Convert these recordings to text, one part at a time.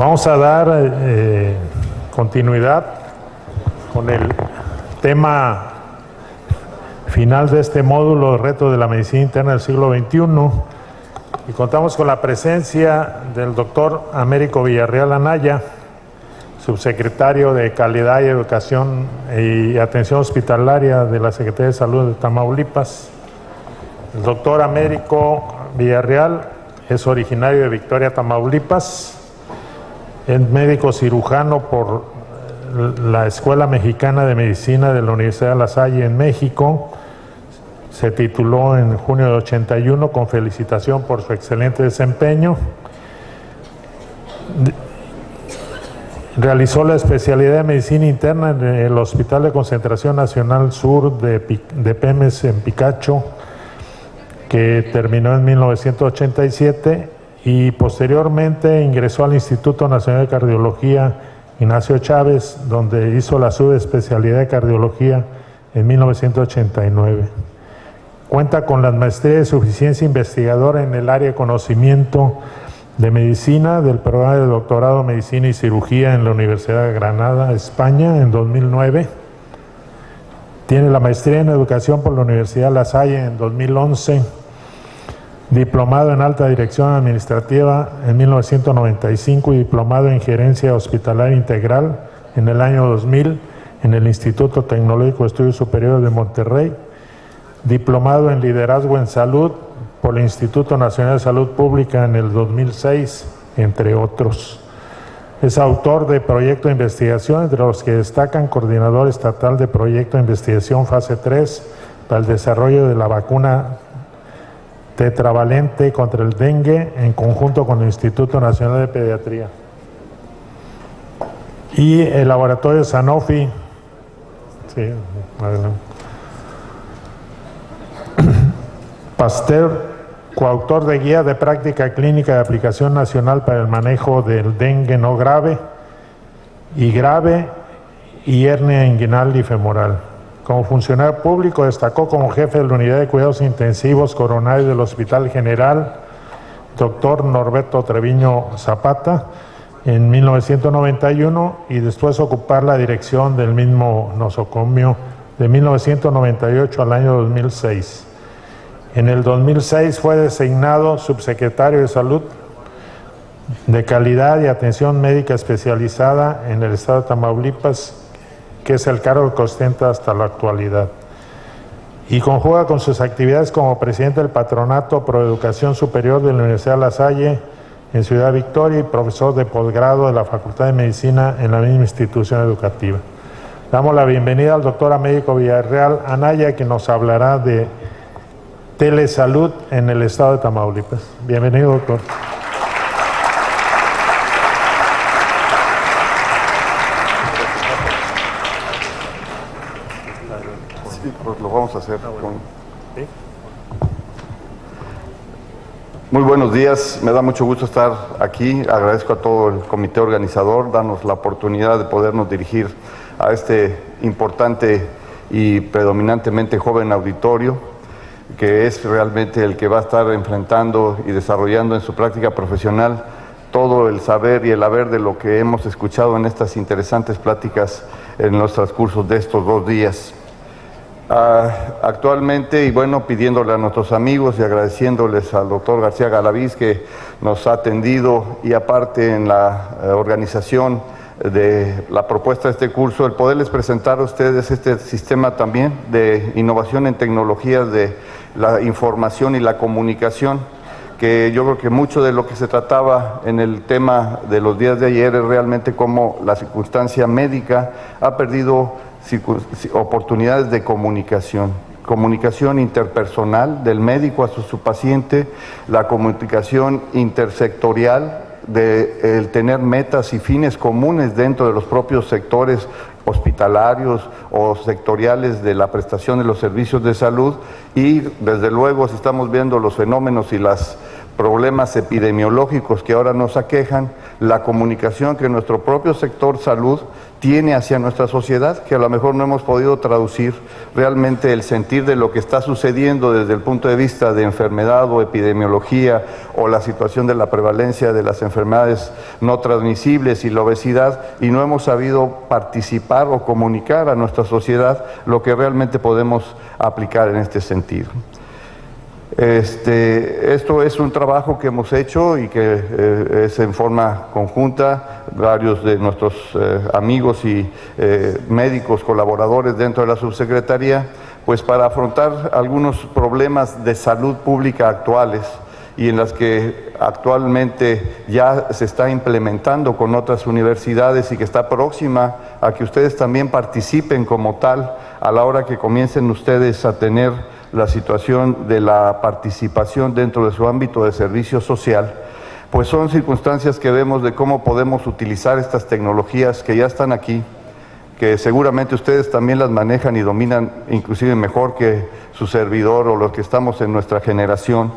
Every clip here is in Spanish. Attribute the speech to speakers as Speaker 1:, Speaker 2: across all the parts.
Speaker 1: Vamos a dar continuidad con el tema final de este módulo, Reto de la Medicina Interna del siglo XXI, y contamos con la presencia del doctor Américo Villarreal Anaya, subsecretario de Calidad y Educación y Atención Hospitalaria de la Secretaría de Salud de Tamaulipas. El doctor Américo Villarreal es originario de Victoria, Tamaulipas. Es médico cirujano por la Escuela Mexicana de Medicina de la Universidad de La Salle en México. Se tituló en junio de 81 con felicitación por su excelente desempeño. Realizó la especialidad de Medicina Interna en el Hospital de Concentración Nacional Sur de Pemex en Picacho, que terminó en 1987, y posteriormente ingresó al Instituto Nacional de Cardiología Ignacio Chávez, donde hizo la subespecialidad de Cardiología en 1989. Cuenta con la maestría de suficiencia investigadora en el área de conocimiento de medicina del programa de doctorado en medicina y cirugía en la Universidad de Granada, España, en 2009. Tiene la maestría en educación por la Universidad La Salle en 2011. Diplomado en alta dirección administrativa en 1995 y diplomado en gerencia hospitalaria integral en el año 2000 en el Instituto Tecnológico de Estudios Superiores de Monterrey. Diplomado en liderazgo en salud por el Instituto Nacional de Salud Pública en el 2006, entre otros. Es autor de proyectos de investigación, entre los que destacan coordinador estatal de proyecto de investigación fase 3 para el desarrollo de la vacuna tetravalente contra el dengue en conjunto con el Instituto Nacional de Pediatría. Y el laboratorio Sanofi, sí, adelante. Pasteur, coautor de Guía de Práctica Clínica de Aplicación Nacional para el Manejo del Dengue No Grave y Grave y Hernia Inguinal y Femoral. Como funcionario público destacó como jefe de la Unidad de Cuidados Intensivos Coronarios del Hospital General Dr. Norberto Treviño Zapata en 1991 y después ocupar la dirección del mismo nosocomio de 1998 al año 2006. En el 2006 fue designado subsecretario de Salud de Calidad y Atención Médica Especializada en el estado de Tamaulipas, que es el cargo que ostenta hasta la actualidad. Y conjuga con sus actividades como presidente del Patronato Pro Educación Superior de la Universidad de La Salle en Ciudad Victoria y profesor de posgrado de la Facultad de Medicina en la misma institución educativa. Damos la bienvenida al doctor Américo Villarreal Anaya, que nos hablará de telesalud en el estado de Tamaulipas. Bienvenido, doctor.
Speaker 2: Sí, pues lo vamos a hacer con... ¿Sí? Muy buenos días, me da mucho gusto estar aquí. Agradezco a todo el comité organizador darnos la oportunidad de podernos dirigir a este importante y predominantemente joven auditorio, que es realmente el que va a estar enfrentando y desarrollando en su práctica profesional todo el saber y el haber de lo que hemos escuchado en estas interesantes pláticas en los transcursos de estos 2 días. Actualmente, y bueno, pidiéndole a nuestros amigos y agradeciéndoles al doctor García Galaviz, que nos ha atendido, y aparte en la organización de la propuesta de este curso, el poderles presentar a ustedes este sistema también de innovación en tecnologías de la información y la comunicación, que yo creo que mucho de lo que se trataba en el tema de los días de ayer es realmente cómo la circunstancia médica ha perdido oportunidades de comunicación interpersonal del médico a su paciente, la comunicación intersectorial, de el tener metas y fines comunes dentro de los propios sectores hospitalarios o sectoriales de la prestación de los servicios de salud, y desde luego si estamos viendo los fenómenos y las problemas epidemiológicos que ahora nos aquejan, la comunicación que nuestro propio sector salud tiene hacia nuestra sociedad, que a lo mejor no hemos podido traducir realmente el sentir de lo que está sucediendo desde el punto de vista de enfermedad o epidemiología o la situación de la prevalencia de las enfermedades no transmisibles y la obesidad, y no hemos sabido participar o comunicar a nuestra sociedad lo que realmente podemos aplicar en este sentido. Esto es un trabajo que hemos hecho y que es en forma conjunta, varios de nuestros amigos y médicos colaboradores dentro de la subsecretaría, pues para afrontar algunos problemas de salud pública actuales y en las que actualmente ya se está implementando con otras universidades y que está próxima a que ustedes también participen como tal a la hora que comiencen ustedes a tener la situación de la participación dentro de su ámbito de servicio social, pues son circunstancias que vemos de cómo podemos utilizar estas tecnologías que ya están aquí, que seguramente ustedes también las manejan y dominan inclusive mejor que su servidor o los que estamos en nuestra generación,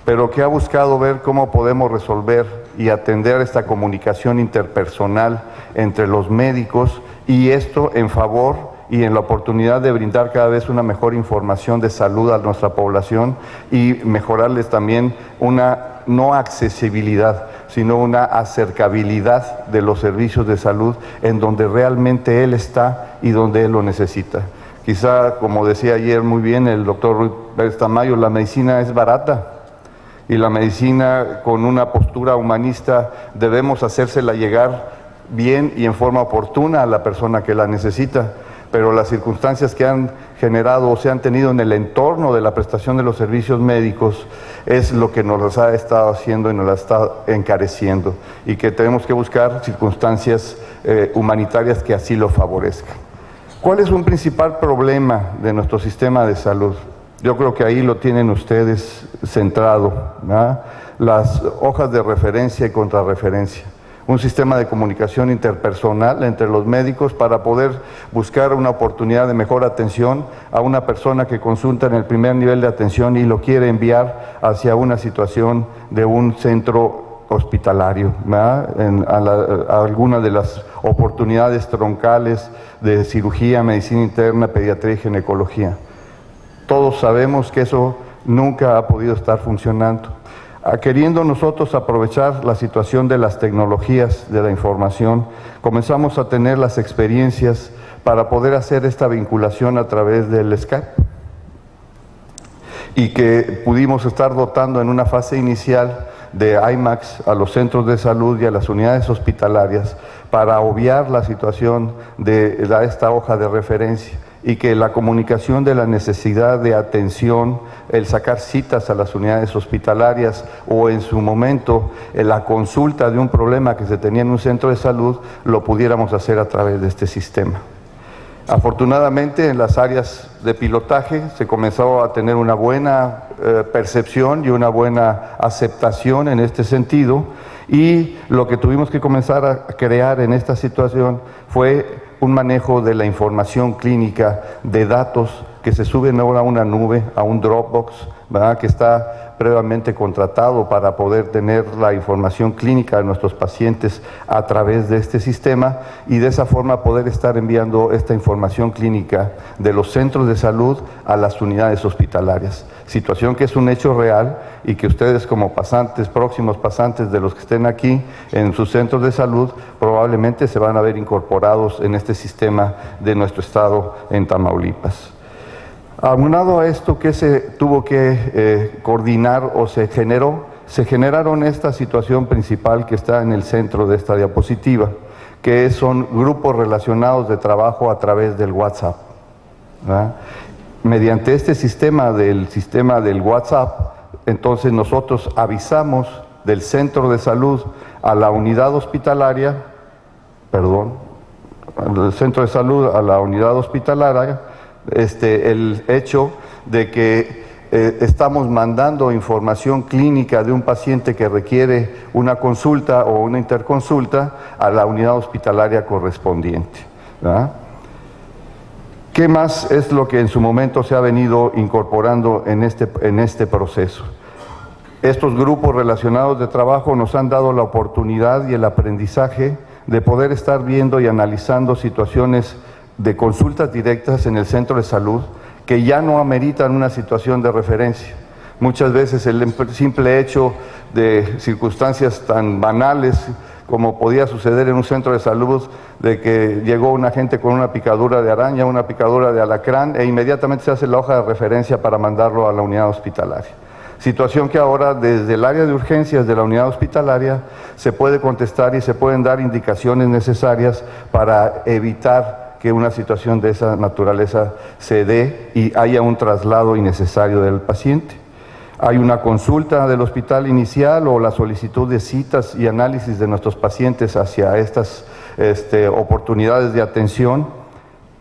Speaker 2: pero que ha buscado ver cómo podemos resolver y atender esta comunicación interpersonal entre los médicos, y esto en favor y en la oportunidad de brindar cada vez una mejor información de salud a nuestra población y mejorarles también una no accesibilidad, sino una acercabilidad de los servicios de salud en donde realmente él está y donde él lo necesita. Quizá, como decía ayer muy bien el doctor Ruiz Pérez Tamayo, la medicina es barata, y la medicina, con una postura humanista, debemos hacérsela llegar bien y en forma oportuna a la persona que la necesita, pero las circunstancias que han generado o se han tenido en el entorno de la prestación de los servicios médicos es lo que nos las ha estado haciendo y nos las está encareciendo, y que tenemos que buscar circunstancias humanitarias que así lo favorezcan. ¿Cuál es un principal problema de nuestro sistema de salud? Yo creo que ahí lo tienen ustedes centrado, ¿verdad? Las hojas de referencia y contrarreferencia. Un sistema de comunicación interpersonal entre los médicos para poder buscar una oportunidad de mejor atención a una persona que consulta en el primer nivel de atención y lo quiere enviar hacia una situación de un centro hospitalario, a alguna de las oportunidades troncales de cirugía, medicina interna, pediatría y ginecología. Todos sabemos que eso nunca ha podido estar funcionando. Queriendo nosotros aprovechar la situación de las tecnologías de la información, comenzamos a tener las experiencias para poder hacer esta vinculación a través del Skype, y que pudimos estar dotando en una fase inicial de IMAX a los centros de salud y a las unidades hospitalarias para obviar la situación de esta hoja de referencia, y que la comunicación de la necesidad de atención, el sacar citas a las unidades hospitalarias o en su momento la consulta de un problema que se tenía en un centro de salud, lo pudiéramos hacer a través de este sistema. Afortunadamente, en las áreas de pilotaje se comenzó a tener una buena percepción y una buena aceptación en este sentido, y lo que tuvimos que comenzar a crear en esta situación fue un manejo de la información clínica, de datos que se suben ahora a una nube, a un Dropbox, ¿verdad?, que está previamente contratado para poder tener la información clínica de nuestros pacientes a través de este sistema, y de esa forma poder estar enviando esta información clínica de los centros de salud a las unidades hospitalarias. Situación que es un hecho real y que ustedes, como pasantes, próximos pasantes de los que estén aquí en sus centros de salud, probablemente se van a ver incorporados en este sistema de nuestro estado en Tamaulipas. Aunado a esto, ¿qué se tuvo que coordinar o se generó? Se generaron esta situación principal que está en el centro de esta diapositiva, que son grupos relacionados de trabajo a través del WhatsApp, ¿verdad? Mediante este sistema del WhatsApp, entonces nosotros avisamos del centro de salud a la unidad hospitalaria, del centro de salud a la unidad hospitalaria, el hecho de que estamos mandando información clínica de un paciente que requiere una consulta o una interconsulta a la unidad hospitalaria correspondiente, ¿verdad? ¿Qué más es lo que en su momento se ha venido incorporando en este proceso? Estos grupos relacionados de trabajo nos han dado la oportunidad y el aprendizaje de poder estar viendo y analizando situaciones de consultas directas en el centro de salud que ya no ameritan una situación de referencia. Muchas veces el simple hecho de circunstancias tan banales como podía suceder en un centro de salud, de que llegó una gente con una picadura de araña, una picadura de alacrán, e inmediatamente se hace la hoja de referencia para mandarlo a la unidad hospitalaria. Situación que ahora desde el área de urgencias de la unidad hospitalaria se puede contestar y se pueden dar indicaciones necesarias para evitar que una situación de esa naturaleza se dé y haya un traslado innecesario del paciente. Hay una consulta del hospital inicial o la solicitud de citas y análisis de nuestros pacientes hacia estas oportunidades de atención.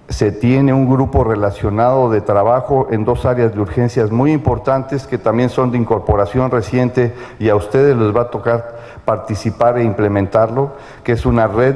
Speaker 2: Se tiene un grupo relacionado de trabajo en dos áreas de urgencias muy importantes que también son de incorporación reciente y a ustedes les va a tocar participar e implementarlo, que es una red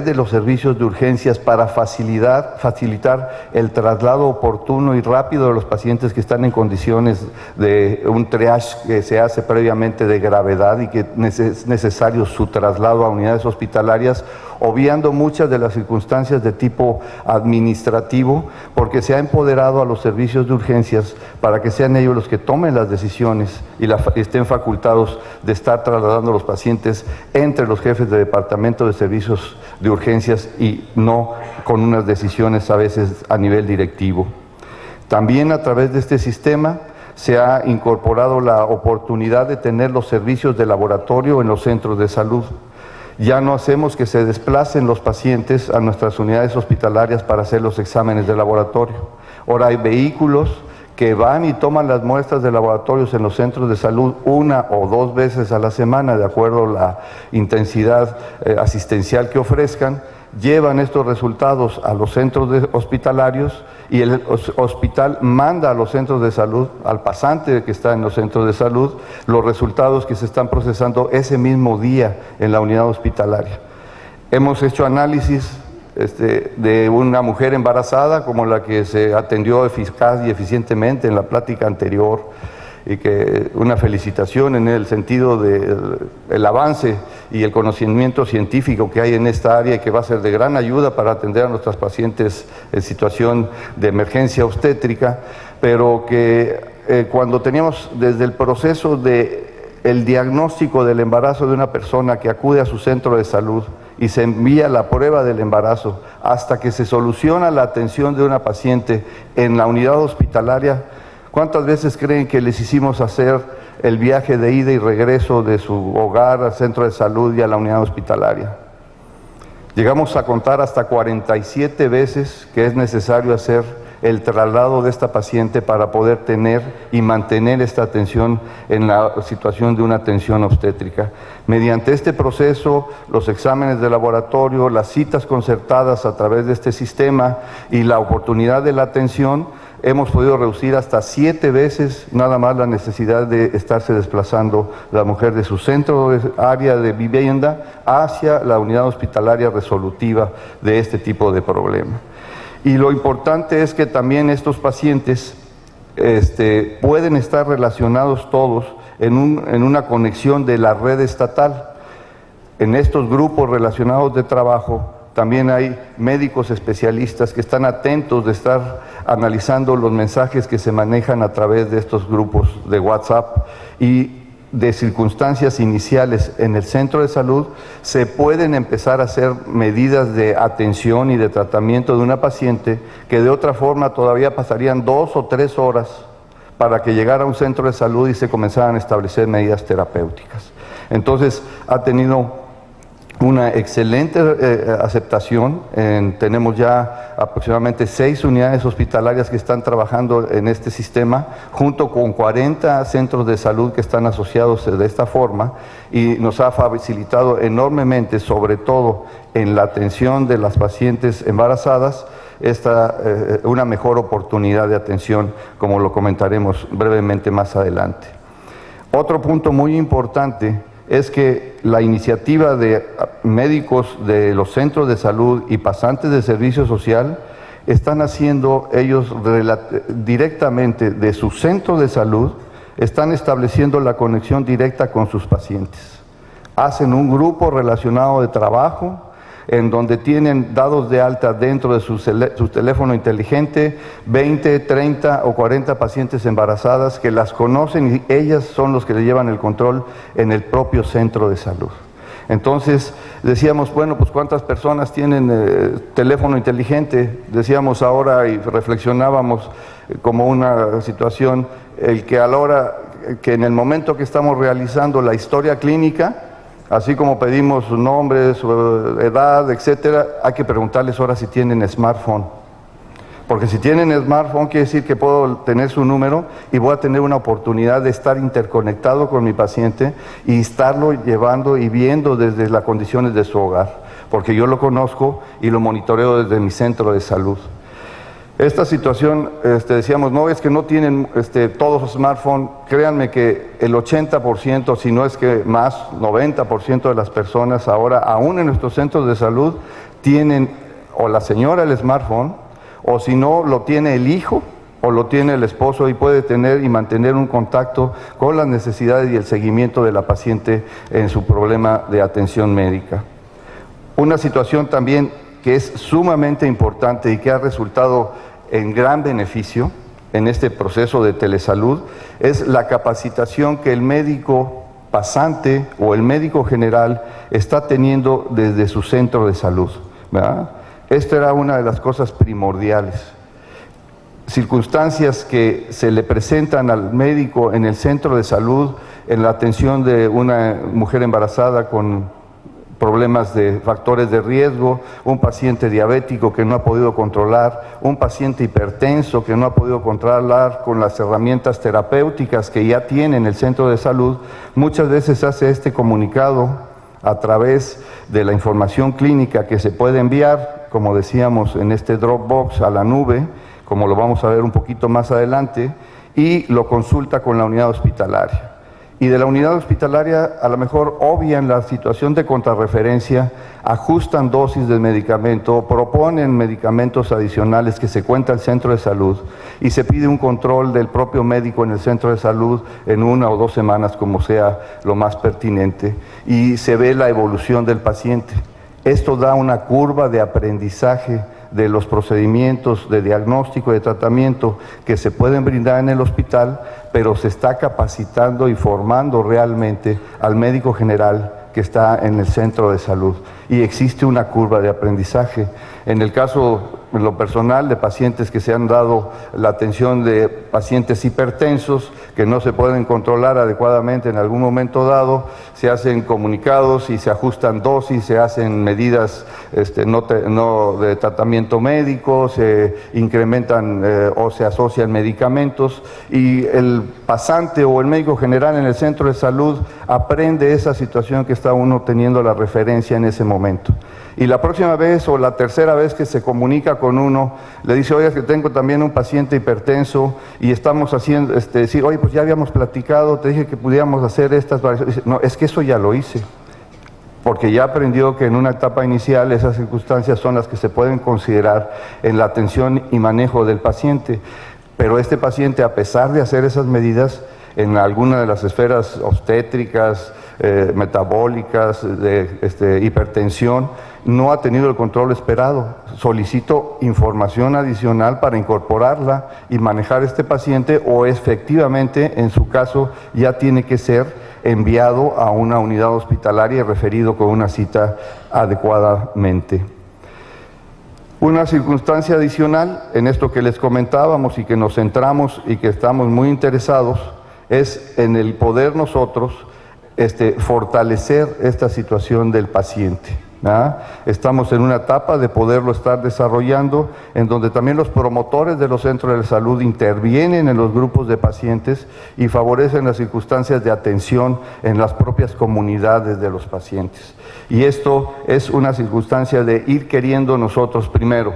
Speaker 2: de los servicios de urgencias para facilitar el traslado oportuno y rápido de los pacientes que están en condiciones de un triage que se hace previamente de gravedad y que es necesario su traslado a unidades hospitalarias, obviando muchas de las circunstancias de tipo administrativo, porque se ha empoderado a los servicios de urgencias para que sean ellos los que tomen las decisiones y estén facultados de estar trasladando a los pacientes entre los jefes de departamento de servicios de urgencias y no con unas decisiones a veces a nivel directivo. También a través de este sistema se ha incorporado la oportunidad de tener los servicios de laboratorio en los centros de salud. Ya no hacemos que se desplacen los pacientes a nuestras unidades hospitalarias para hacer los exámenes de laboratorio. Ahora hay vehículos que van y toman las muestras de laboratorios en los centros de salud una o dos veces a la semana, de acuerdo a la intensidad asistencial que ofrezcan, llevan estos resultados a los centros hospitalarios y el hospital manda a los centros de salud, al pasante que está en los centros de salud, los resultados que se están procesando ese mismo día en la unidad hospitalaria. Hemos hecho análisis de una mujer embarazada como la que se atendió eficaz y eficientemente en la plática anterior, y que una felicitación en el sentido del avance y el conocimiento científico que hay en esta área y que va a ser de gran ayuda para atender a nuestras pacientes en situación de emergencia obstétrica, pero que cuando teníamos desde el proceso el diagnóstico del embarazo de una persona que acude a su centro de salud y se envía la prueba del embarazo hasta que se soluciona la atención de una paciente en la unidad hospitalaria, ¿cuántas veces creen que les hicimos hacer el viaje de ida y regreso de su hogar al centro de salud y a la unidad hospitalaria? Llegamos a contar hasta 47 veces que es necesario hacer el traslado de esta paciente para poder tener y mantener esta atención en la situación de una atención obstétrica. Mediante este proceso, los exámenes de laboratorio, las citas concertadas a través de este sistema y la oportunidad de la atención, hemos podido reducir hasta 7 veces nada más la necesidad de estarse desplazando la mujer de su centro de área de vivienda hacia la unidad hospitalaria resolutiva de este tipo de problema. Y lo importante es que también estos pacientes pueden estar relacionados todos en una conexión de la red estatal. En estos grupos relacionados de trabajo también hay médicos especialistas que están atentos de estar analizando los mensajes que se manejan a través de estos grupos de WhatsApp y de circunstancias iniciales en el centro de salud. Se pueden empezar a hacer medidas de atención y de tratamiento de una paciente que de otra forma todavía pasarían 2 o 3 horas para que llegara a un centro de salud y se comenzaran a establecer medidas terapéuticas. Entonces ha tenido una excelente aceptación. Tenemos ya aproximadamente 6 unidades hospitalarias que están trabajando en este sistema, junto con 40 centros de salud que están asociados de esta forma, y nos ha facilitado enormemente, sobre todo en la atención de las pacientes embarazadas, una mejor oportunidad de atención, como lo comentaremos brevemente más adelante. Otro punto muy importante es que la iniciativa de médicos de los centros de salud y pasantes de servicio social están haciendo ellos directamente de su centro de salud están estableciendo la conexión directa con sus pacientes. Hacen un grupo relacionado de trabajo en donde tienen dados de alta dentro de su teléfono inteligente 20, 30 o 40 pacientes embarazadas que las conocen y ellas son los que le llevan el control en el propio centro de salud. Entonces decíamos, bueno, pues ¿cuántas personas tienen teléfono inteligente? Decíamos ahora y reflexionábamos como una situación, el que a la hora, que en el momento que estamos realizando la historia clínica, así como pedimos su nombre, su edad, etcétera, hay que preguntarles ahora si tienen smartphone. Porque si tienen smartphone quiere decir que puedo tener su número y voy a tener una oportunidad de estar interconectado con mi paciente y estarlo llevando y viendo desde las condiciones de su hogar. Porque yo lo conozco y lo monitoreo desde mi centro de salud. Esta situación, decíamos, no es que no tienen todos los smartphones, créanme que el 80%, si no es que más, 90% de las personas ahora, aún en nuestros centros de salud, tienen o la señora el smartphone, o si no, lo tiene el hijo o lo tiene el esposo y puede tener y mantener un contacto con las necesidades y el seguimiento de la paciente en su problema de atención médica. Una situación también que es sumamente importante y que ha resultado en gran beneficio en este proceso de telesalud es la capacitación que el médico pasante o el médico general está teniendo desde su centro de salud, ¿verdad? Esta era una de las cosas primordiales. Circunstancias que se le presentan al médico en el centro de salud, en la atención de una mujer embarazada con problemas de factores de riesgo, un paciente diabético que no ha podido controlar, un paciente hipertenso que no ha podido controlar con las herramientas terapéuticas que ya tiene en el centro de salud, muchas veces hace este comunicado a través de la información clínica que se puede enviar, como decíamos, en este Dropbox a la nube, como lo vamos a ver un poquito más adelante, y lo consulta con la unidad hospitalaria. Y de la unidad hospitalaria a lo mejor obvian la situación de contrarreferencia, ajustan dosis de medicamento, proponen medicamentos adicionales que se cuenta el centro de salud y se pide un control del propio médico en el centro de salud en 1 o 2 semanas, como sea lo más pertinente, y se ve la evolución del paciente. Esto da una curva de aprendizaje de los procedimientos de diagnóstico y de tratamiento que se pueden brindar en el hospital, pero se está capacitando y formando realmente al médico general que está en el centro de salud. Y existe una curva de aprendizaje. En el caso, en lo personal, de pacientes que se han dado la atención de pacientes hipertensos que no se pueden controlar adecuadamente en algún momento dado, se hacen comunicados y se ajustan dosis, se hacen medidas no de tratamiento médico, se incrementan o se asocian medicamentos y el pasante o el médico general en el centro de salud aprende esa situación que está uno teniendo la referencia en ese momento. Y la próxima vez o la tercera vez que se comunica con uno, le dice, oye, es que tengo también un paciente hipertenso y estamos haciendo, decir, oye, pues ya habíamos platicado, te dije que pudiéramos hacer estas variaciones. No, es que eso ya lo hice, porque ya aprendió que en una etapa inicial esas circunstancias son las que se pueden considerar en la atención y manejo del paciente. Pero este paciente, a pesar de hacer esas medidas, en alguna de las esferas obstétricas, metabólicas, de hipertensión, no ha tenido el control esperado. Solicito información adicional para incorporarla y manejar este paciente, o efectivamente, en su caso, ya tiene que ser enviado a una unidad hospitalaria y referido con una cita adecuadamente. Una circunstancia adicional en esto que les comentábamos y que nos centramos y que estamos muy interesados es en el poder nosotros fortalecer esta situación del paciente. Estamos en una etapa de poderlo estar desarrollando, en donde también los promotores de los centros de salud intervienen en los grupos de pacientes y favorecen las circunstancias de atención en las propias comunidades de los pacientes. Y esto es una circunstancia de ir queriendo nosotros primero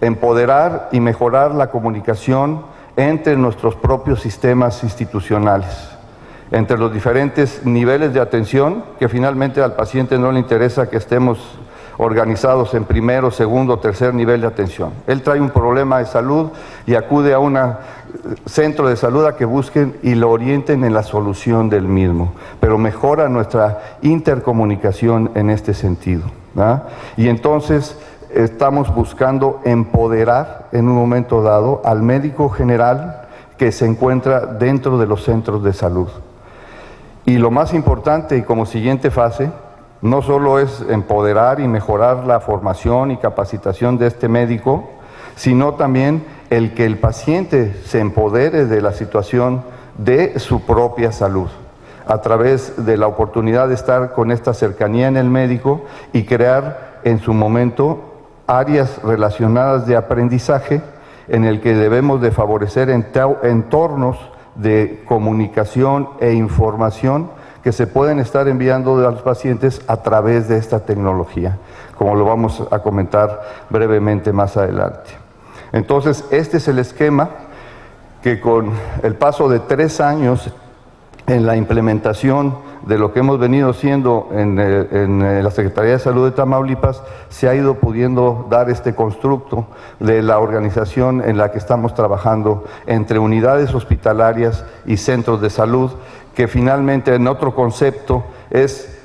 Speaker 2: empoderar y mejorar la comunicación entre nuestros propios sistemas institucionales, entre los diferentes niveles de atención, que finalmente al paciente no le interesa que estemos organizados en primero, segundo, tercer nivel de atención. Él trae un problema de salud y acude a una centro de salud a que busquen y lo orienten en la solución del mismo, pero mejora nuestra intercomunicación en este sentido, ¿verdad? Y entonces estamos buscando empoderar en un momento dado al médico general que se encuentra dentro de los centros de salud. Y lo más importante y como siguiente fase, no solo es empoderar y mejorar la formación y capacitación de este médico, sino también el que el paciente se empodere de la situación de su propia salud, a través de la oportunidad de estar con esta cercanía en el médico y crear en su momento áreas relacionadas de aprendizaje en el que debemos de favorecer entornos de comunicación e información que se pueden estar enviando a los pacientes a través de esta tecnología, como lo vamos a comentar brevemente más adelante. Entonces, este es el esquema que con el paso de 3 años en la implementación de lo que hemos venido haciendo en la Secretaría de Salud de Tamaulipas, se ha ido pudiendo dar este constructo de la organización en la que estamos trabajando entre unidades hospitalarias y centros de salud, que finalmente en otro concepto es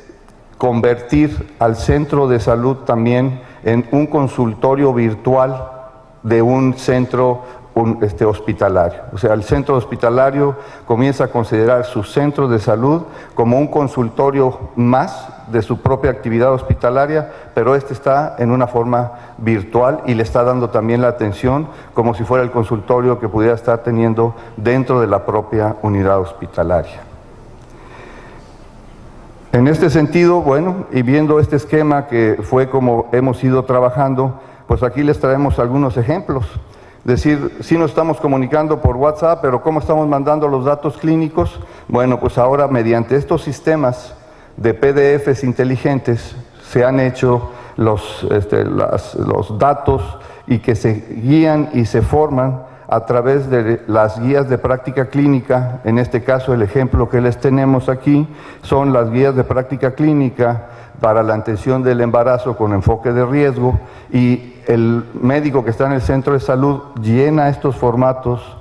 Speaker 2: convertir al centro de salud también en un consultorio virtual de un centro hospitalario. O sea, el centro hospitalario comienza a considerar su centro de salud como un consultorio más de su propia actividad hospitalaria, pero este está en una forma virtual y le está dando también la atención como si fuera el consultorio que pudiera estar teniendo dentro de la propia unidad hospitalaria. En este sentido, bueno, y viendo este esquema que fue como hemos ido trabajando, pues aquí les traemos algunos ejemplos. Es decir, sí nos estamos comunicando por WhatsApp, pero ¿cómo estamos mandando los datos clínicos? Bueno, pues ahora mediante estos sistemas de PDFs inteligentes se han hecho los datos y que se guían y se forman a través de las guías de práctica clínica. En este caso, el ejemplo que les tenemos aquí son las guías de práctica clínica para la atención del embarazo con enfoque de riesgo, y el médico que está en el centro de salud llena estos formatos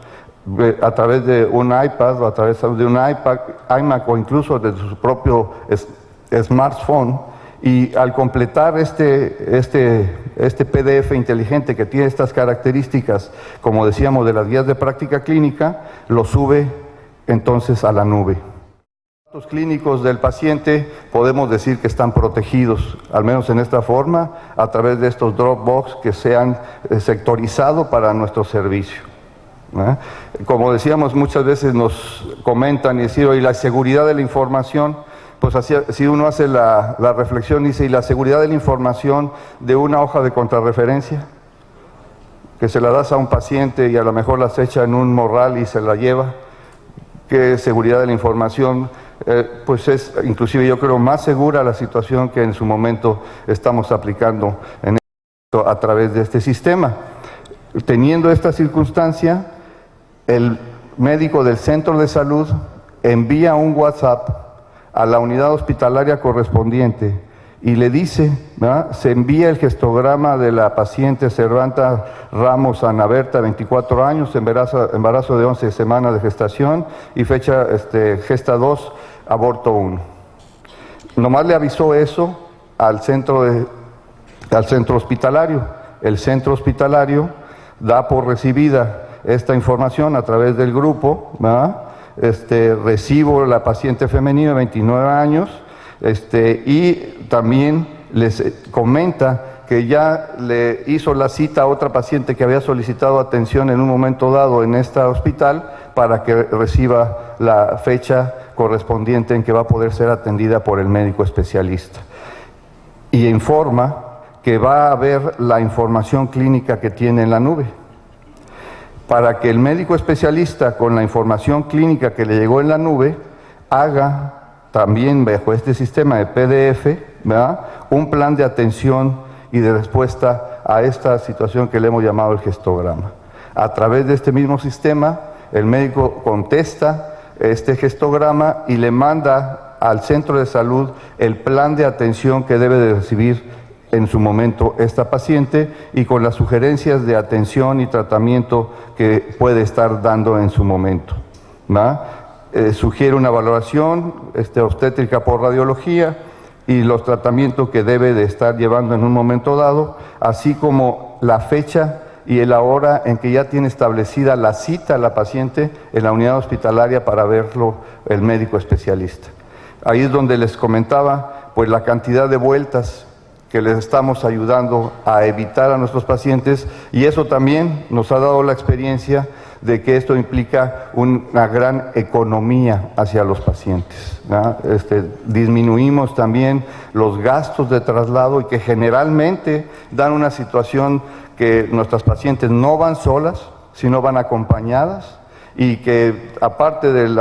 Speaker 2: a través de un iPad o a través de un iMac o incluso de su propio smartphone, y al completar este PDF inteligente que tiene estas características, como decíamos, de las guías de práctica clínica, lo sube entonces a la nube. Los datos clínicos del paciente podemos decir que están protegidos, al menos en esta forma, a través de estos Dropbox que se han sectorizado para nuestro servicio. Como decíamos, muchas veces nos comentan y decir, oye, la seguridad de la información, pues así, si uno hace la reflexión, dice, ¿y la seguridad de la información de una hoja de contrarreferencia? Que se la das a un paciente y a lo mejor las echa en un morral y se la lleva. ¿Qué seguridad de la información? Pues es inclusive yo creo más segura la situación que en su momento estamos aplicando a través de este sistema. Teniendo esta circunstancia, el médico del centro de salud envía un WhatsApp a la unidad hospitalaria correspondiente y le dice, ¿verdad? Se envía el gestograma de la paciente Cervanta Ramos Ana Berta, 24 años, embarazo de 11 semanas de gestación y fecha gesta 2, aborto 1. Nomás le avisó eso al centro hospitalario. El centro hospitalario da por recibida esta información a través del grupo, ¿verdad? Recibo la paciente femenina de 29 años, y también les comenta que ya le hizo la cita a otra paciente que había solicitado atención en un momento dado en este hospital para que reciba la fecha correspondiente en que va a poder ser atendida por el médico especialista. Y informa que va a ver la información clínica que tiene en la nube, para que el médico especialista, con la información clínica que le llegó en la nube, haga también bajo este sistema de PDF, ¿verdad?, un plan de atención y de respuesta a esta situación que le hemos llamado el gestograma. A través de este mismo sistema, el médico contesta este gestograma y le manda al centro de salud el plan de atención que debe de recibir en su momento esta paciente y con las sugerencias de atención y tratamiento que puede estar dando en su momento, ¿va? Sugiere una valoración obstétrica por radiología y los tratamientos que debe de estar llevando en un momento dado, así como la fecha y la hora en que ya tiene establecida la cita a la paciente en la unidad hospitalaria para verlo el médico especialista. Ahí es donde les comentaba, pues la cantidad de vueltas que les estamos ayudando a evitar a nuestros pacientes, y eso también nos ha dado la experiencia de que esto implica una gran economía hacia los pacientes, ¿no? Disminuimos también los gastos de traslado y que generalmente dan una situación que nuestras pacientes no van solas, sino van acompañadas, y que aparte del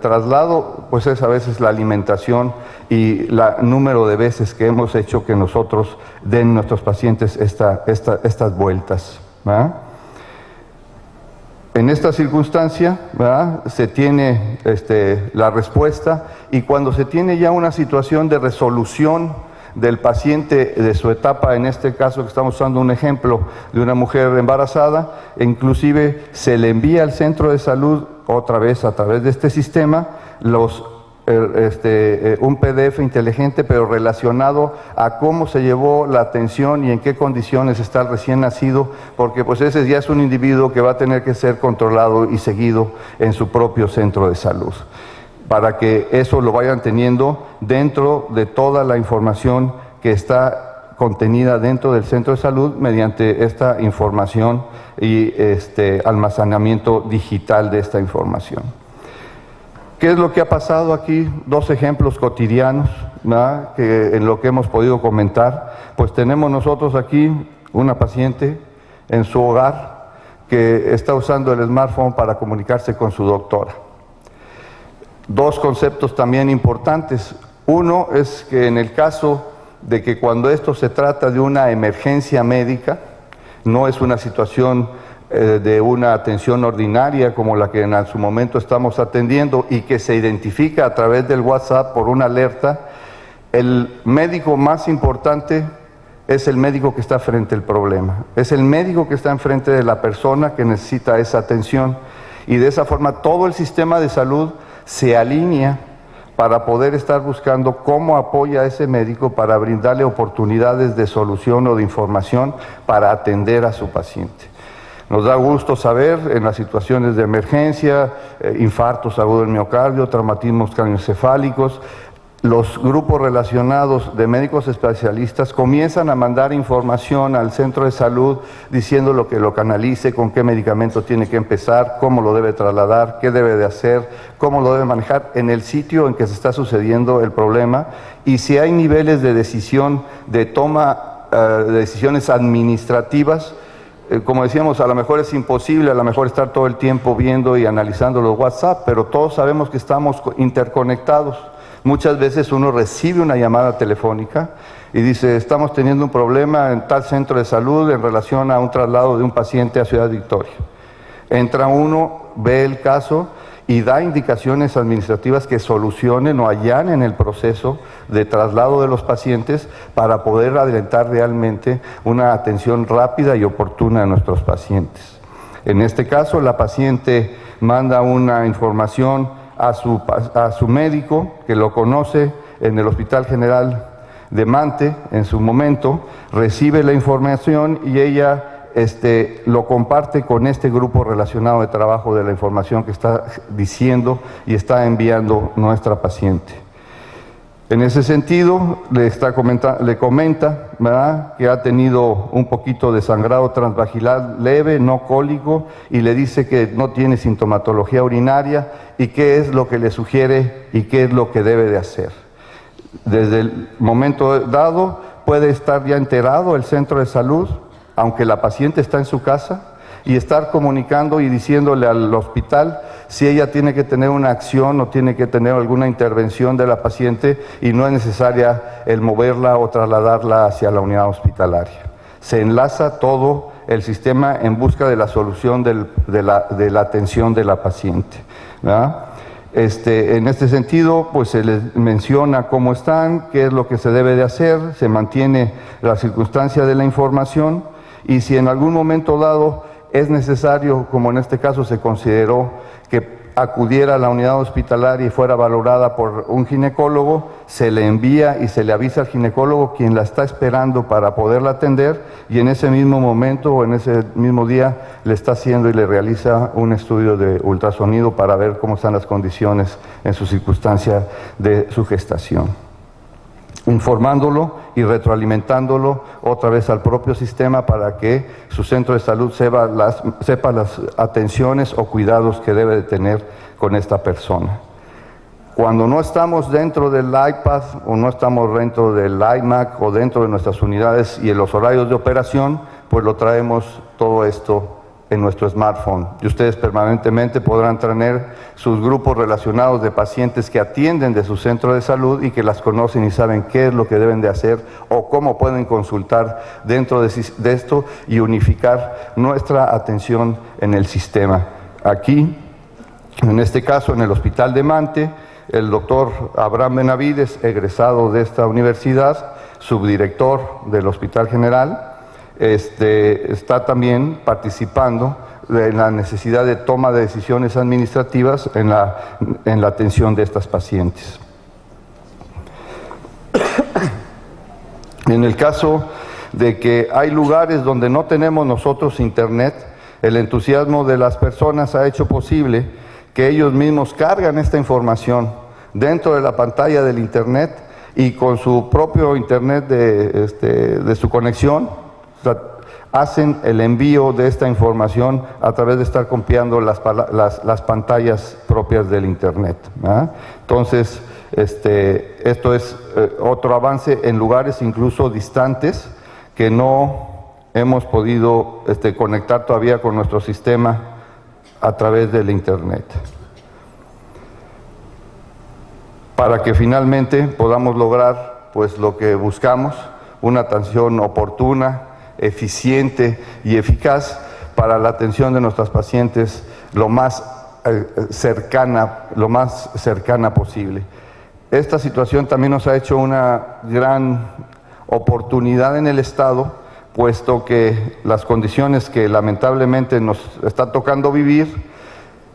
Speaker 2: traslado, pues es a veces la alimentación y el número de veces que hemos hecho que nosotros den a nuestros pacientes estas vueltas, ¿verdad? En esta circunstancia, ¿verdad?, se tiene la respuesta, y cuando se tiene ya una situación de resolución del paciente de su etapa, en este caso que estamos usando un ejemplo de una mujer embarazada, e inclusive se le envía al centro de salud otra vez a través de este sistema un PDF inteligente, pero relacionado a cómo se llevó la atención y en qué condiciones está el recién nacido, porque pues ese ya es un individuo que va a tener que ser controlado y seguido en su propio centro de salud, para que eso lo vayan teniendo dentro de toda la información que está contenida dentro del centro de salud mediante esta información y almacenamiento digital de esta información. ¿Qué es lo que ha pasado aquí? Dos ejemplos cotidianos, ¿verdad?, que en lo que hemos podido comentar. Pues tenemos nosotros aquí una paciente en su hogar que está usando el smartphone para comunicarse con su doctora. Dos conceptos también importantes. Uno es que en el caso de que cuando esto se trata de una emergencia médica, no es una situación de una atención ordinaria como la que en su momento estamos atendiendo y que se identifica a través del WhatsApp por una alerta, el médico más importante es el médico que está frente al problema, es el médico que está enfrente de la persona que necesita esa atención, y de esa forma todo el sistema de salud se alinea para poder estar buscando cómo apoya a ese médico para brindarle oportunidades de solución o de información para atender a su paciente. Nos da gusto saber en las situaciones de emergencia, infartos agudos del miocardio, traumatismos craneoencefálicos, los grupos relacionados de médicos especialistas comienzan a mandar información al centro de salud diciendo lo que lo canalice, con qué medicamento tiene que empezar, cómo lo debe trasladar, qué debe de hacer, cómo lo debe manejar en el sitio en que se está sucediendo el problema, y si hay niveles de decisión, de toma de decisiones administrativas. Como decíamos, a lo mejor es imposible, a lo mejor estar todo el tiempo viendo y analizando los WhatsApp, pero todos sabemos que estamos interconectados. Muchas veces uno recibe una llamada telefónica y dice, estamos teniendo un problema en tal centro de salud en relación a un traslado de un paciente a Ciudad Victoria. Entra uno, ve el caso y da indicaciones administrativas que solucionen o allanen el proceso de traslado de los pacientes para poder adelantar realmente una atención rápida y oportuna a nuestros pacientes. En este caso, la paciente manda una información a su médico, que lo conoce en el Hospital General de Mante en su momento, recibe la información y ella lo comparte con este grupo relacionado de trabajo de la información que está diciendo y está enviando nuestra paciente. En ese sentido, le comenta, ¿verdad?, que ha tenido un poquito de sangrado transvaginal leve, no cólico, y le dice que no tiene sintomatología urinaria y qué es lo que le sugiere y qué es lo que debe de hacer. Desde el momento dado puede estar ya enterado el centro de salud, aunque la paciente está en su casa, y estar comunicando y diciéndole al hospital si ella tiene que tener una acción o tiene que tener alguna intervención de la paciente y no es necesaria el moverla o trasladarla hacia la unidad hospitalaria. Se enlaza todo el sistema en busca de la solución de la atención de la paciente, ¿verdad? En este sentido, pues se les menciona cómo están, qué es lo que se debe de hacer, se mantiene la circunstancia de la información y si en algún momento dado es necesario, como en este caso se consideró, que acudiera a la unidad hospitalaria y fuera valorada por un ginecólogo, se le envía y se le avisa al ginecólogo quien la está esperando para poderla atender y en ese mismo momento o en ese mismo día le está haciendo y le realiza un estudio de ultrasonido para ver cómo están las condiciones en su circunstancia de su gestación, informándolo y retroalimentándolo otra vez al propio sistema para que su centro de salud sepa las atenciones o cuidados que debe de tener con esta persona. Cuando no estamos dentro del iPad o no estamos dentro del iMac o dentro de nuestras unidades y en los horarios de operación, pues lo traemos todo esto en nuestro smartphone y ustedes permanentemente podrán tener sus grupos relacionados de pacientes que atienden de su centro de salud y que las conocen y saben qué es lo que deben de hacer o cómo pueden consultar dentro de esto y unificar nuestra atención en el sistema. Aquí, en este caso, en el Hospital de Mante, el doctor Abraham Benavides, egresado de esta universidad, subdirector del Hospital General, está también participando en la necesidad de toma de decisiones administrativas en la atención de estas pacientes. En el caso de que hay lugares donde no tenemos nosotros internet, el entusiasmo de las personas ha hecho posible que ellos mismos cargan esta información dentro de la pantalla del internet y con su propio internet de su conexión, hacen el envío de esta información a través de estar copiando las pantallas propias del internet, ¿verdad? Entonces, esto es otro avance en lugares incluso distantes que no hemos podido conectar todavía con nuestro sistema a través del internet, para que finalmente podamos lograr pues lo que buscamos, una atención oportuna, eficiente y eficaz para la atención de nuestras pacientes lo más cercana posible. Esta situación también nos ha hecho una gran oportunidad en el Estado, puesto que las condiciones que lamentablemente nos está tocando vivir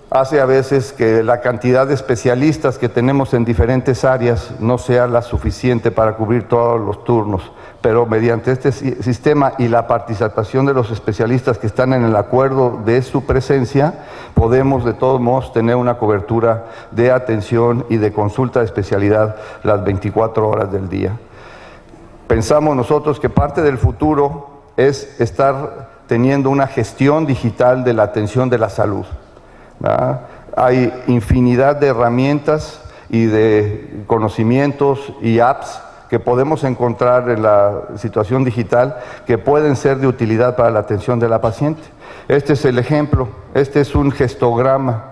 Speaker 2: hace a veces que la cantidad de especialistas que tenemos en diferentes áreas no sea la suficiente para cubrir todos los turnos, pero mediante este sistema y la participación de los especialistas que están en el acuerdo de su presencia, podemos de todos modos tener una cobertura de atención y de consulta de especialidad las 24 horas del día. Pensamos nosotros que parte del futuro es estar teniendo una gestión digital de la atención de la salud, ¿verdad? Hay infinidad de herramientas y de conocimientos y apps que podemos encontrar en la situación digital que pueden ser de utilidad para la atención de la paciente. Este es el ejemplo, este es un gestograma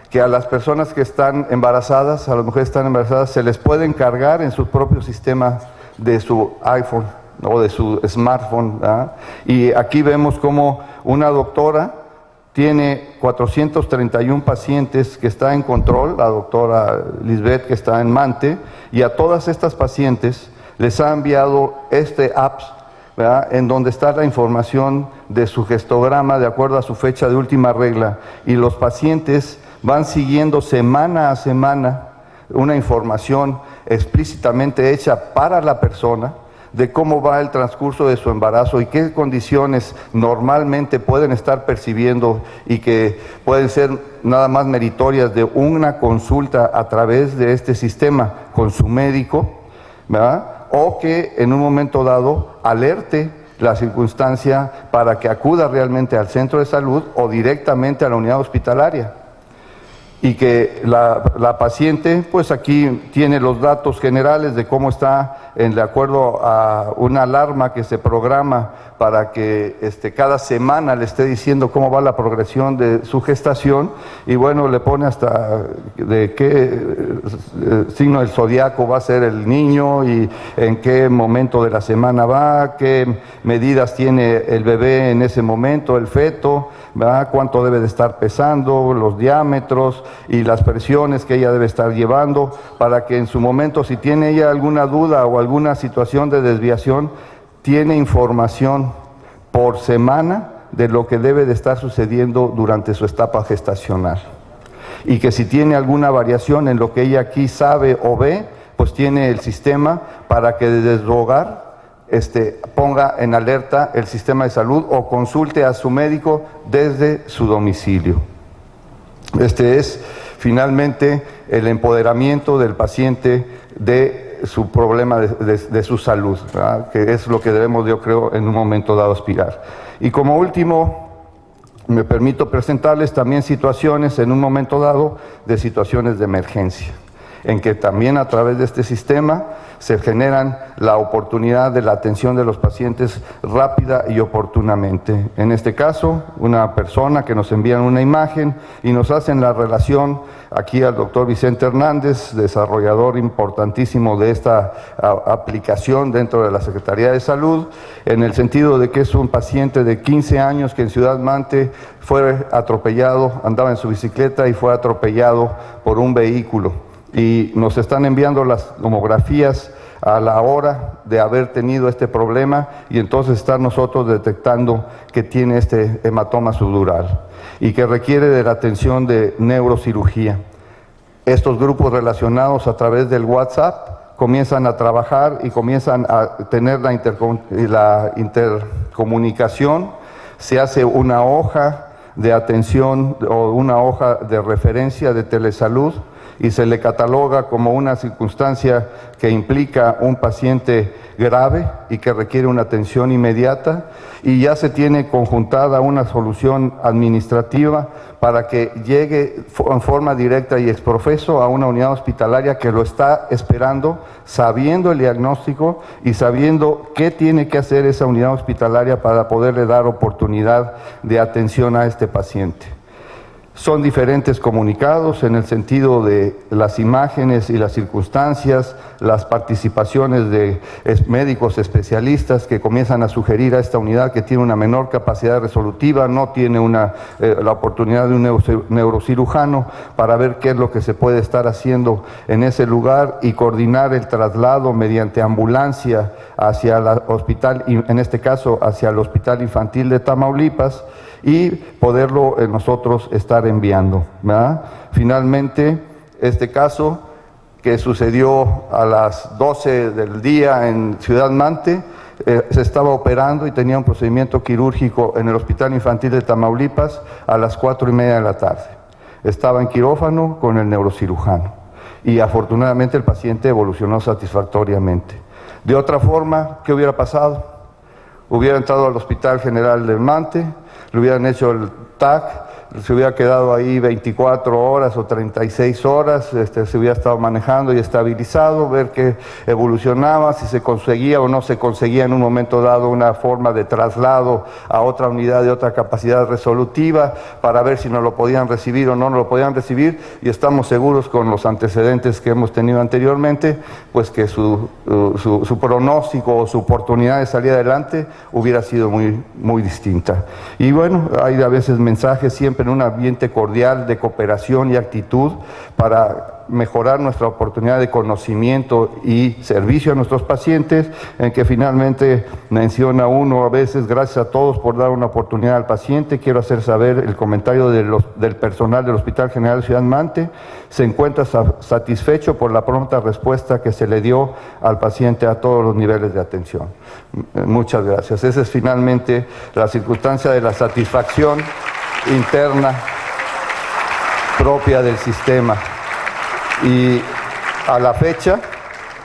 Speaker 2: que a las personas que están embarazadas, a las mujeres que están embarazadas, se les puede encargar en su propio sistema de su iPhone o de su smartphone, ¿verdad? Y aquí vemos cómo una doctora tiene 431 pacientes que está en control, la doctora Lisbeth que está en Mante, y a todas estas pacientes les ha enviado apps, ¿verdad?, en donde está la información de su gestograma de acuerdo a su fecha de última regla, y los pacientes van siguiendo semana a semana una información explícitamente hecha para la persona, de cómo va el transcurso de su embarazo y qué condiciones normalmente pueden estar percibiendo y que pueden ser nada más meritorias de una consulta a través de este sistema con su médico, ¿verdad?, o que en un momento dado alerte la circunstancia para que acuda realmente al centro de salud o directamente a la unidad hospitalaria. Y que la paciente, pues aquí tiene los datos generales de cómo está de acuerdo a una alarma que se programa para que cada semana le esté diciendo cómo va la progresión de su gestación, y bueno, le pone hasta de qué signo del zodiaco va a ser el niño y en qué momento de la semana va, qué medidas tiene el bebé en ese momento, el feto, ¿verdad?, cuánto debe de estar pesando, los diámetros, y las presiones que ella debe estar llevando, para que en su momento, si tiene ella alguna duda o alguna situación de desviación, tiene información por semana de lo que debe de estar sucediendo durante su etapa gestacional. Y que si tiene alguna variación en lo que ella aquí sabe o ve, pues tiene el sistema para que desde su hogar ponga en alerta el sistema de salud o consulte a su médico desde su domicilio. Este es finalmente el empoderamiento del paciente de su problema de su salud, ¿verdad? Que es lo que debemos, yo creo, en un momento dado aspirar. Y como último, me permito presentarles también situaciones en un momento dado de situaciones de emergencia, en que también a través de este sistema se generan la oportunidad de la atención de los pacientes rápida y oportunamente. En este caso, una persona que nos envía una imagen y nos hacen la relación aquí al doctor Vicente Hernández, desarrollador importantísimo de esta aplicación dentro de la Secretaría de Salud, en el sentido de que es un paciente de 15 años que en Ciudad Mante fue atropellado, andaba en su bicicleta y fue atropellado por un vehículo. Y nos están enviando las tomografías a la hora de haber tenido este problema y entonces estar nosotros detectando que tiene este hematoma subdural y que requiere de la atención de neurocirugía. Estos grupos relacionados a través del WhatsApp comienzan a trabajar y comienzan a tener la intercomunicación, se hace una hoja de atención o una hoja de referencia de telesalud y se le cataloga como una circunstancia que implica un paciente grave y que requiere una atención inmediata, y ya se tiene conjuntada una solución administrativa para que llegue en forma directa y exprofeso a una unidad hospitalaria que lo está esperando, sabiendo el diagnóstico y sabiendo qué tiene que hacer esa unidad hospitalaria para poderle dar oportunidad de atención a este paciente. Son diferentes comunicados en el sentido de las imágenes y las circunstancias, las participaciones de médicos especialistas que comienzan a sugerir a esta unidad que tiene una menor capacidad resolutiva, no tiene la oportunidad de un neurocirujano para ver qué es lo que se puede estar haciendo en ese lugar y coordinar el traslado mediante ambulancia hacia el hospital, en este caso hacia el Hospital Infantil de Tamaulipas, y poderlo nosotros estar enviando, ¿verdad? Finalmente, este caso que sucedió a las 12 del día en Ciudad Mante, se estaba operando y tenía un procedimiento quirúrgico en el Hospital Infantil de Tamaulipas a las 4:30 de la tarde. Estaba en quirófano con el neurocirujano y afortunadamente el paciente evolucionó satisfactoriamente. De otra forma, ¿qué hubiera pasado? Hubiera entrado al Hospital General del Mante, le hubieran hecho el TAC, se hubiera quedado ahí 24 horas o 36 horas, se hubiera estado manejando y estabilizado, ver qué evolucionaba, si se conseguía o no se conseguía en un momento dado una forma de traslado a otra unidad de otra capacidad resolutiva, para ver si nos lo podían recibir o no nos lo podían recibir, y estamos seguros con los antecedentes que hemos tenido anteriormente, pues que su pronóstico o su oportunidad de salir adelante hubiera sido muy distinta. Y bueno, hay a veces mensajes siempre en un ambiente cordial de cooperación y actitud para mejorar nuestra oportunidad de conocimiento y servicio a nuestros pacientes, en que finalmente menciona uno a veces: gracias a todos por dar una oportunidad al paciente. Quiero hacer saber el comentario del personal del Hospital General de Ciudad Mante. Se encuentra satisfecho por la pronta respuesta que se le dio al paciente a todos los niveles de atención. Muchas gracias. Esa es finalmente la circunstancia de la satisfacción interna propia del sistema. Y a la fecha,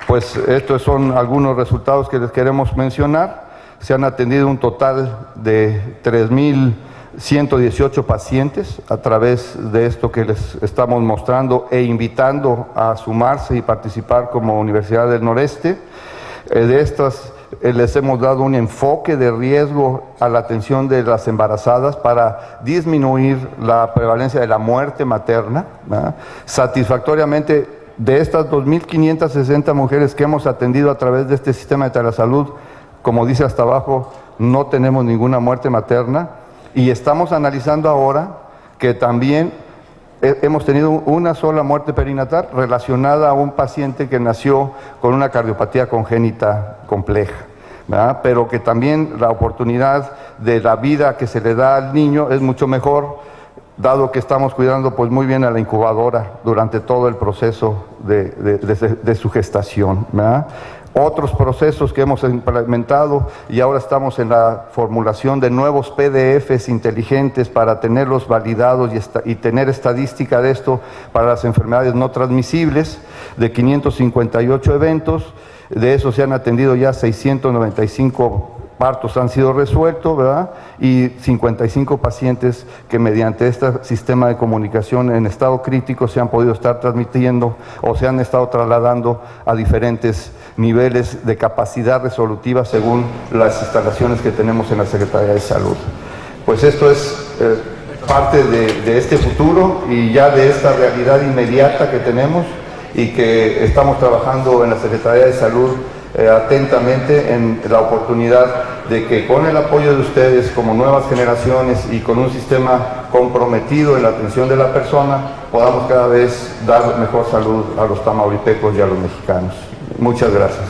Speaker 2: pues estos son algunos resultados que les queremos mencionar. Se han atendido un total de 3.118 pacientes a través de esto que les estamos mostrando e invitando a sumarse y participar como Universidad del Noreste. De estas les hemos dado un enfoque de riesgo a la atención de las embarazadas para disminuir la prevalencia de la muerte materna, ¿verdad? Satisfactoriamente, de estas 2.560 mujeres que hemos atendido a través de este sistema de telesalud, como dice hasta abajo, no tenemos ninguna muerte materna, y estamos analizando ahora que también hemos tenido una sola muerte perinatal relacionada a un paciente que nació con una cardiopatía congénita compleja, ¿verdad? Pero que también la oportunidad de la vida que se le da al niño es mucho mejor, dado que estamos cuidando pues muy bien a la incubadora durante todo el proceso de su gestación, ¿verdad? Otros procesos que hemos implementado, y ahora estamos en la formulación de nuevos PDFs inteligentes para tenerlos validados y tener estadística de esto para las enfermedades no transmisibles, de 558 eventos. De esos se han atendido ya 695 partos han sido resueltos, ¿verdad? Y 55 pacientes que mediante este sistema de comunicación en estado crítico se han podido estar transmitiendo o se han estado trasladando a diferentes niveles de capacidad resolutiva según las instalaciones que tenemos en la Secretaría de Salud. Pues esto es parte de este futuro y ya de esta realidad inmediata que tenemos y que estamos trabajando en la Secretaría de Salud atentamente en la oportunidad de que con el apoyo de ustedes como nuevas generaciones y con un sistema comprometido en la atención de la persona podamos cada vez dar mejor salud a los tamaulipecos y a los mexicanos. Muchas gracias.